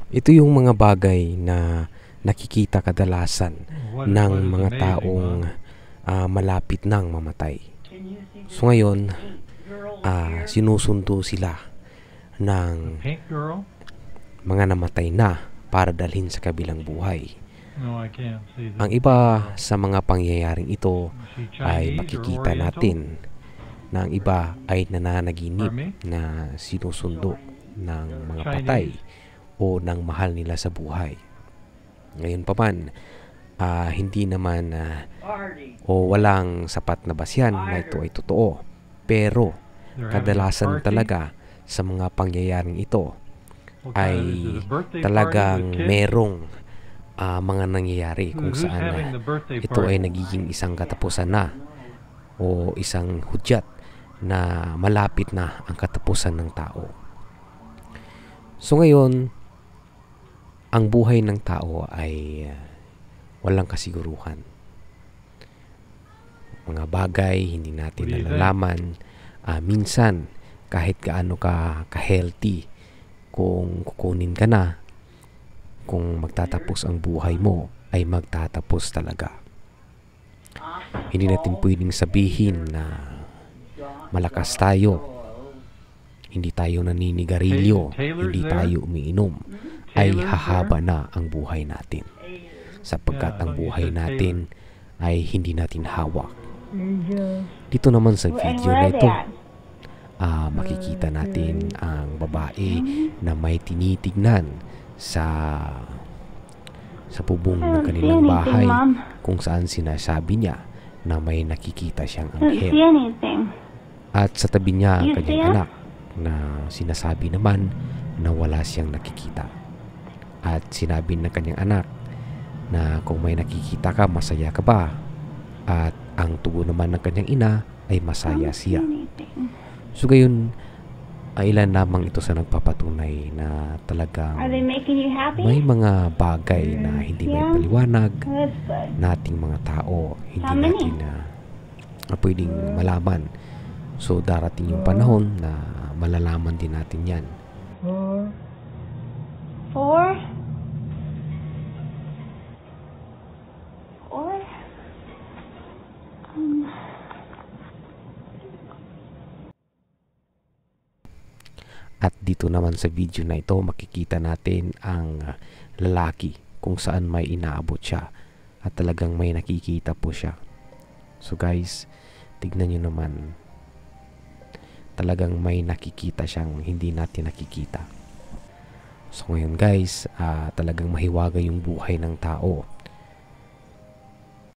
Ito yung mga bagay na nakikita kadalasan ng mga taong malapit nang mamatay. So ngayon, sinusundo sila ng mga namatay na para dalhin sa kabilang buhay. Ang iba sa mga pangyayaring ito ay makikita natin na ang iba ay nananaginip na sinusundo ng mga patay o ng mahal nila sa buhay. Ngayon pa man, hindi naman o walang sapat na basihan na ito ay totoo. Pero kadalasan talaga sa mga pangyayaring ito ay talagang merong mga nangyayari kung saan ito ay nagiging isang katapusan na o isang hudyat na malapit na ang katapusan ng tao. So ngayon, ang buhay ng tao ay walang kasiguruhan. Mga bagay hindi natin nalalaman. Minsan, kahit gaano ka ka-healthy, kung kukunin ka na, kung magtatapos ang buhay mo, ay magtatapos talaga. Hindi natin pwedeng sabihin na malakas tayo, hindi tayo naninigarilyo, hindi tayo umiinom, ay hahaba na ang buhay natin. Sapagkat ang buhay natin ay hindi natin hawak. Dito naman sa video na ito, makikita natin ang babae na may tinitignan sa bubong ng kanilang bahay kung saan sinasabi niya na may nakikita siyang anghel. At sa tabi niya ang kanyang anak na sinasabi naman na wala siyang nakikita. At sinabi ng kanyang anak na kung may nakikita ka, masaya ka ba? At ang tugon naman ng kanyang ina ay masaya siya. So gayon, ilan lamang ito sa nagpapatunay na talagang may mga bagay na hindi may paliwanag nating mga tao, hindi natin pwedeng malaman. So darating yung panahon na malalaman din natin yan. 4. At dito naman sa video na ito, makikita natin ang lalaki kung saan may inaabot siya at talagang may nakikita po siya. So guys, tignan nyo naman, talagang may nakikita siyang hindi natin nakikita. So ngayon guys, talagang mahiwaga yung buhay ng tao.